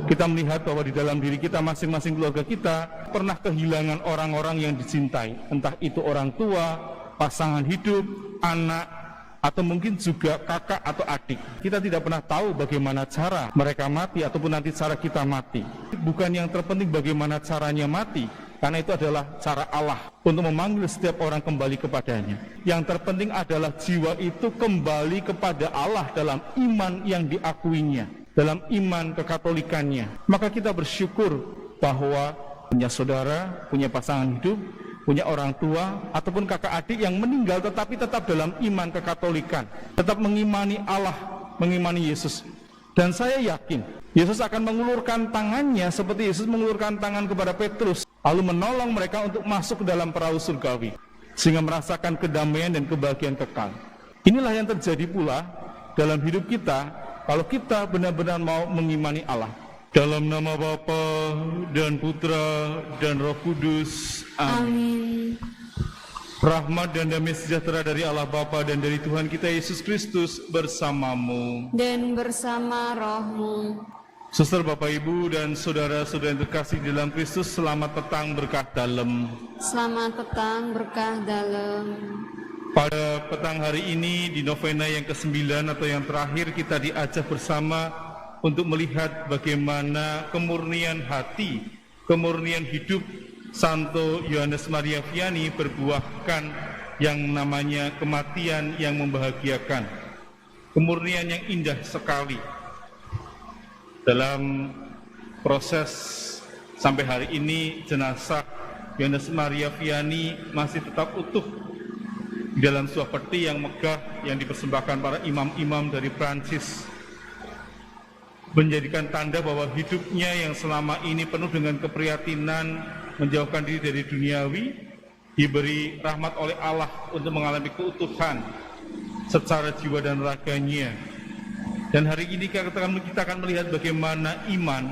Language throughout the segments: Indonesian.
Kita melihat bahwa di dalam diri kita masing-masing, keluarga kita pernah kehilangan orang-orang yang dicintai, entah itu orang tua, pasangan hidup, anak, atau mungkin juga kakak atau adik. Kita tidak pernah tahu bagaimana cara mereka mati ataupun nanti cara kita mati. Bukan yang terpenting bagaimana caranya mati, karena itu adalah cara Allah untuk memanggil setiap orang kembali kepadanya. Yang terpenting adalah jiwa itu kembali kepada Allah dalam iman yang diakuinya, dalam iman kekatolikannya. Maka kita bersyukur bahwa punya saudara, punya pasangan hidup, punya orang tua, ataupun kakak adik yang meninggal tetapi tetap dalam iman kekatolikan, tetap mengimani Allah, mengimani Yesus. Dan saya yakin Yesus akan mengulurkan tangannya seperti Yesus mengulurkan tangan kepada Petrus, lalu menolong mereka untuk masuk ke dalam perahu surgawi, sehingga merasakan kedamaian dan kebahagiaan kekal. Inilah yang terjadi pula dalam hidup kita kalau kita benar-benar mau mengimani Allah. Dalam nama Bapa dan Putra dan Roh Kudus. Amin. Rahmat dan damai sejahtera dari Allah Bapa dan dari Tuhan kita Yesus Kristus bersamamu dan bersama rohmu. Suster, Bapak, Ibu, dan saudara-saudara yang terkasih dalam Kristus, selamat petang berkah dalam. Selamat petang berkah dalam. Pada petang hari ini di novena yang ke-9 atau yang terakhir, kita diajak bersama untuk melihat bagaimana kemurnian hati, kemurnian hidup Santo Yohanes Maria Vianney berbuahkan yang namanya kematian yang membahagiakan. Kemurnian yang indah sekali. Dalam proses sampai hari ini, jenazah Yohanes Maria Vianney masih tetap utuh di dalam sebuah peti yang megah yang dipersembahkan para imam-imam dari Prancis, menjadikan tanda bahwa hidupnya yang selama ini penuh dengan keprihatinan, menjauhkan diri dari duniawi, diberi rahmat oleh Allah untuk mengalami keutuhan secara jiwa dan raganya. Dan hari ini kita akan melihat bagaimana iman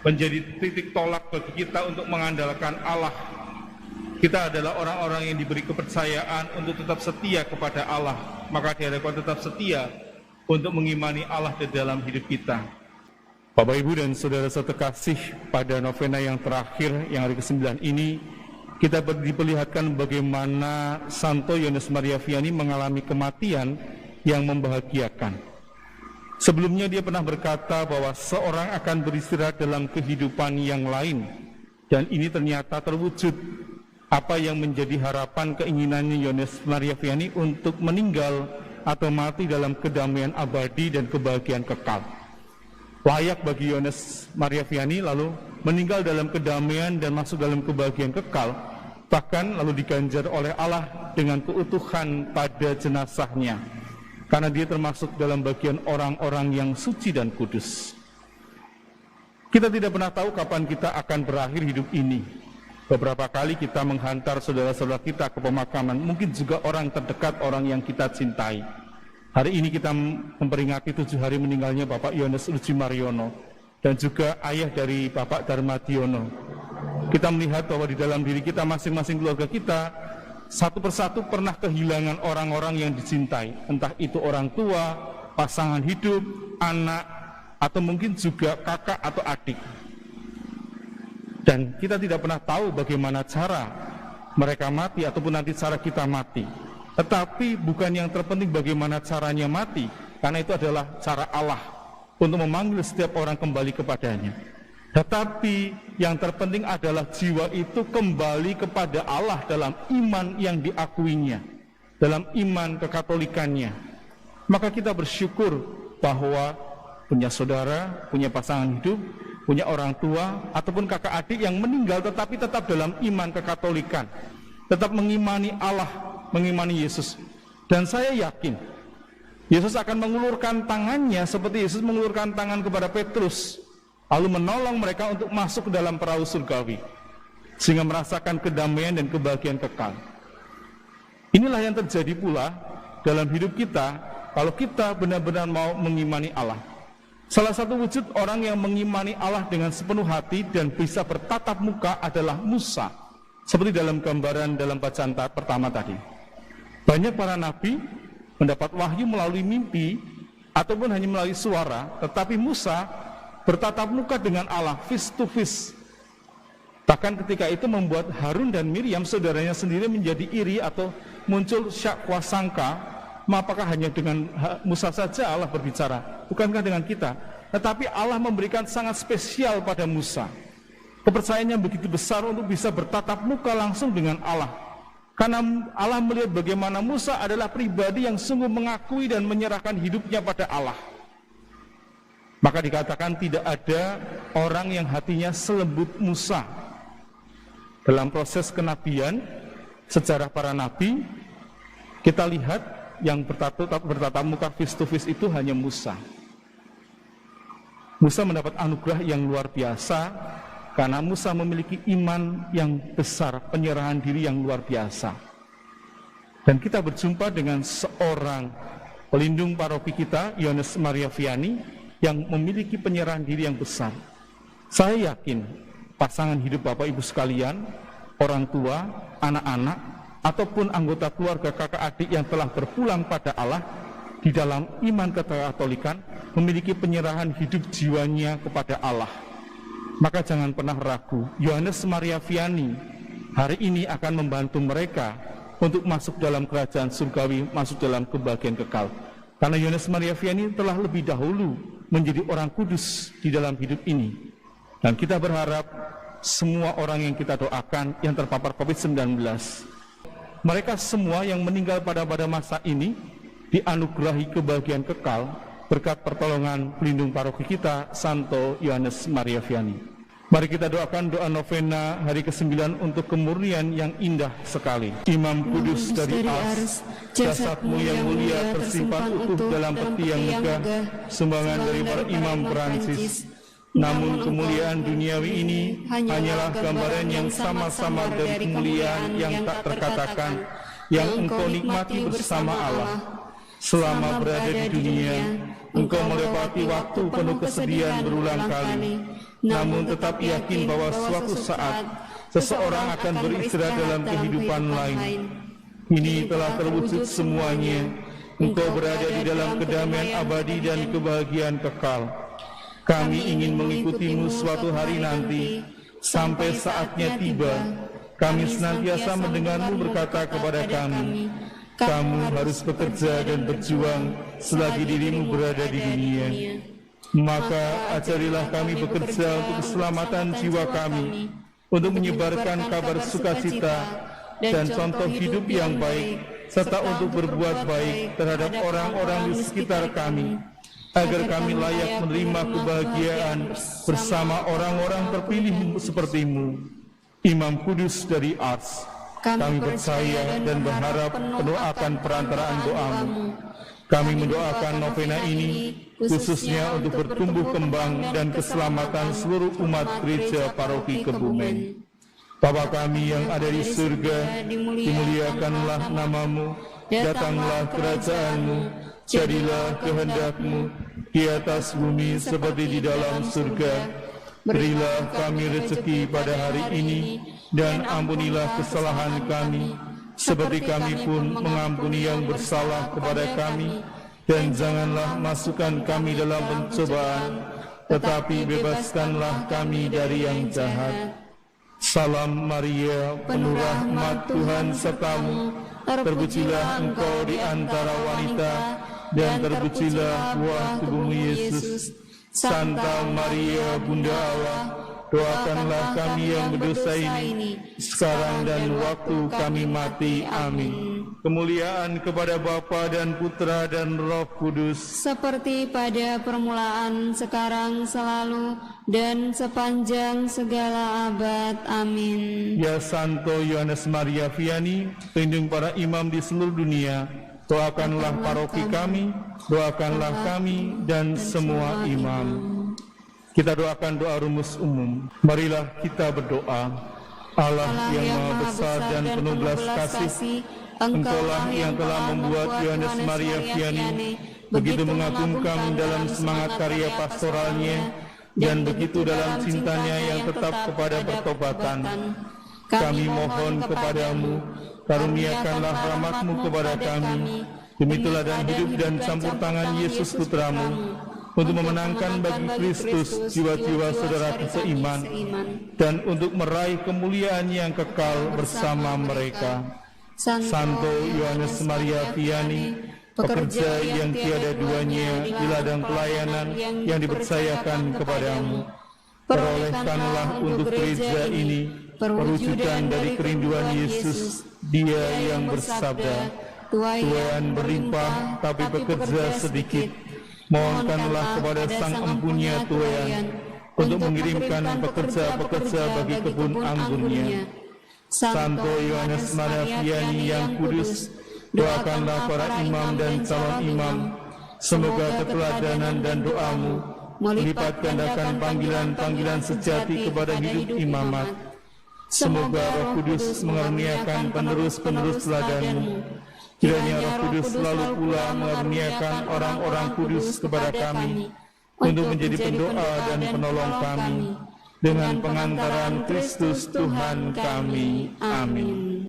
menjadi titik tolak bagi kita untuk mengandalkan Allah. Kita adalah orang-orang yang diberi kepercayaan untuk tetap setia kepada Allah, maka diharapkan tetap setia untuk mengimani Allah di dalam hidup kita. Bapak, Ibu, dan saudara-saudara terkasih, pada novena yang terakhir, yang hari ke-9 ini, kita diperlihatkan bagaimana Santo Yohanes Maria Vianney mengalami kematian yang membahagiakan. Sebelumnya dia pernah berkata bahwa seorang akan beristirahat dalam kehidupan yang lain, dan ini ternyata terwujud. Apa yang menjadi harapan keinginannya Yohanes Maria Vianney untuk meninggal atau mati dalam kedamaian abadi dan kebahagiaan kekal. Layak bagi Yohanes Maria Vianney lalu meninggal dalam kedamaian dan masuk dalam kebahagiaan kekal, bahkan lalu diganjar oleh Allah dengan keutuhan pada jenazahnya, karena dia termasuk dalam bagian orang-orang yang suci dan kudus. Kita tidak pernah tahu kapan kita akan berakhir hidup ini. Beberapa kali kita menghantar saudara-saudara kita ke pemakaman, mungkin juga orang terdekat, orang yang kita cintai. Hari ini kita memperingati 7 hari meninggalnya Bapak Yohanes Rujimaryono dan juga ayah dari Bapak Darmadiono. Kita melihat bahwa di dalam diri kita masing-masing, keluarga kita satu persatu pernah kehilangan orang-orang yang dicintai, entah itu orang tua, pasangan hidup, anak, atau mungkin juga kakak atau adik. Dan kita tidak pernah tahu bagaimana cara mereka mati ataupun nanti cara kita mati. Tetapi bukan yang terpenting bagaimana caranya mati, karena itu adalah cara Allah untuk memanggil setiap orang kembali kepadanya. Tetapi yang terpenting adalah jiwa itu kembali kepada Allah dalam iman yang diakuinya, dalam iman kekatolikannya. Maka kita bersyukur bahwa punya saudara, punya pasangan hidup, punya orang tua, ataupun kakak adik yang meninggal tetapi tetap dalam iman kekatolikan, tetap mengimani Allah, mengimani Yesus. Dan saya yakin Yesus akan mengulurkan tangannya seperti Yesus mengulurkan tangan kepada Petrus, lalu menolong mereka untuk masuk ke dalam perahu surgawi, sehingga merasakan kedamaian dan kebahagiaan kekal. Inilah yang terjadi pula dalam hidup kita kalau kita benar-benar mau mengimani Allah. Salah satu wujud orang yang mengimani Allah dengan sepenuh hati dan bisa bertatap muka adalah Musa, seperti dalam gambaran dalam bacaan pertama tadi. Banyak para nabi mendapat wahyu melalui mimpi ataupun hanya melalui suara, tetapi Musa bertatap muka dengan Allah, face to face. Bahkan ketika itu membuat Harun dan Miriam saudaranya sendiri menjadi iri atau muncul syakwa sangka, apakah hanya dengan Musa saja Allah berbicara, bukankah dengan kita? Tetapi Allah memberikan sangat spesial pada Musa. Kepercayaannya begitu besar untuk bisa bertatap muka langsung dengan Allah. Karena Allah melihat bagaimana Musa adalah pribadi yang sungguh mengakui dan menyerahkan hidupnya pada Allah. Maka dikatakan tidak ada orang yang hatinya selembut Musa. Dalam proses kenabian, sejarah para nabi, kita lihat yang bertatap muka face to face itu hanya Musa. Musa mendapat anugerah yang luar biasa karena Musa memiliki iman yang besar, penyerahan diri yang luar biasa. Dan kita berjumpa dengan seorang pelindung paroki kita, Yohanes Maria Vianney, yang memiliki penyerahan diri yang besar. Saya yakin pasangan hidup Bapak Ibu sekalian, orang tua, anak-anak, ataupun anggota keluarga kakak adik yang telah berpulang pada Allah di dalam iman Katolikan memiliki penyerahan hidup jiwanya kepada Allah. Maka jangan pernah ragu, Yohanes Maria Vianney hari ini akan membantu mereka untuk masuk dalam kerajaan surgawi, masuk dalam kebahagiaan kekal. Karena Yohanes Maria Vianney telah lebih dahulu menjadi orang kudus di dalam hidup ini. Dan kita berharap semua orang yang kita doakan yang terpapar COVID-19, mereka semua yang meninggal pada masa ini dianugerahi kebahagiaan kekal berkat pertolongan pelindung paroki kita, Santo Yohanes Maria Vianney. Mari kita doakan doa novena hari ke-9 untuk kemurnian yang indah sekali. Imam Kudus dari Ars, jasadmu yang mulia tersimpan utuh dalam peti yang megah, sumbangan dari para imam Prancis. Namun kemuliaan duniawi ini hanyalah gambaran yang sama-sama dari kemuliaan yang tak terkatakan, yang engkau nikmati bersama Allah. Selama berada di dunia, engkau melewati waktu penuh kesedihan berulang kali, namun tetap yakin bahwa suatu saat seseorang akan beristirahat dalam kehidupan lain. Ini telah terwujud semuanya. Engkau berada di dalam kedamaian abadi dan kebahagiaan kekal. Kami ingin mengikutimu suatu hari nanti, sampai saatnya tiba. Kami senantiasa mendengarmu berkata kepada kami, kamu harus bekerja dan berjuang selagi dirimu berada di dunia. Maka ajarilah kami bekerja untuk keselamatan jiwa kami, untuk menyebarkan kabar sukacita dan contoh hidup yang baik, serta untuk berbuat baik terhadap orang-orang di sekitar kami, agar kami layak menerima kebahagiaan bersama orang-orang terpilih sepertimu. Imam Kudus dari Ars, kami percaya dan berharap penuh akan perantaraan doamu. Kami mendoakan novena ini khususnya untuk bertumbuh kembang dan keselamatan seluruh umat gereja paroki Kebumen. Bapa kami yang ada di surga, dimuliakanlah namamu, datanglah kerajaanmu, jadilah kehendakmu di atas bumi seperti di dalam surga. Berilah kami rezeki pada hari ini, dan ampunilah kesalahan kami, seperti kami pun mengampuni yang bersalah kepada kami. Dan janganlah masukkan kami dalam pencobaan, tetapi bebaskanlah kami dari yang jahat. Salam Maria, penuh rahmat Tuhan sertamu, terpujilah engkau di antara wanita, dan terpujilah buah tubuhmu Yesus. Santa Maria Bunda Allah, doakanlah kami yang berdosa ini, sekarang dan waktu kami mati. Amin. Kemuliaan kepada Bapa dan Putra dan Roh Kudus, seperti pada permulaan, sekarang, selalu, dan sepanjang segala abad. Amin. Ya Santo Yohanes Maria Vianney, pelindung para imam di seluruh dunia, doakanlah paroki kami, doakanlah kami dan semua imam. Kita doakan doa rumus umum. Marilah kita berdoa. Allah yang Maha Besar dan penuh belas kasih, Engkaulah yang telah membuat Yohanes Maria Vianney begitu mengagumkan dalam semangat karya pastoralnya dan begitu dalam cintanya yang tetap kepada pertobatan. Kami mohon kepadamu, karuniakanlah rahmat-Mu kepada kami, demi teladan hidup dan campur tangan Yesus Putramu, untuk memenangkan bagi Kristus jiwa-jiwa saudaraku seiman, dan untuk meraih kemuliaan yang kekal bersama mereka. Santo Yohanes Maria Vianney, pekerja yang tiada duanya di ladang pelayanan yang dipercayakan kepadamu, perolehkanlah untuk gereja ini perwujudan dari kerinduan Yesus, Dia yang bersabda, "Tuaian berlimpah, tapi pekerja sedikit. Mohonkanlah kepada Sang Empunya tuaian untuk mengirimkan pekerja-pekerja bagi kebun anggurnya." Santo Yohanes Maria Vianney yang kudus, doakanlah para imam dan calon imam, semoga keteladanan dan doamu melipat gandakan panggilan-panggilan sejati kepada hidup imamat. Semoga Roh Kudus mengaruniakan penerus-penerus teladanmu. Kiranya Roh Kudus selalu pula mengaruniakan orang-orang kudus kepada kami, untuk menjadi pendoa dan penolong kami, dengan pengantaran Kristus Tuhan kami. Amin.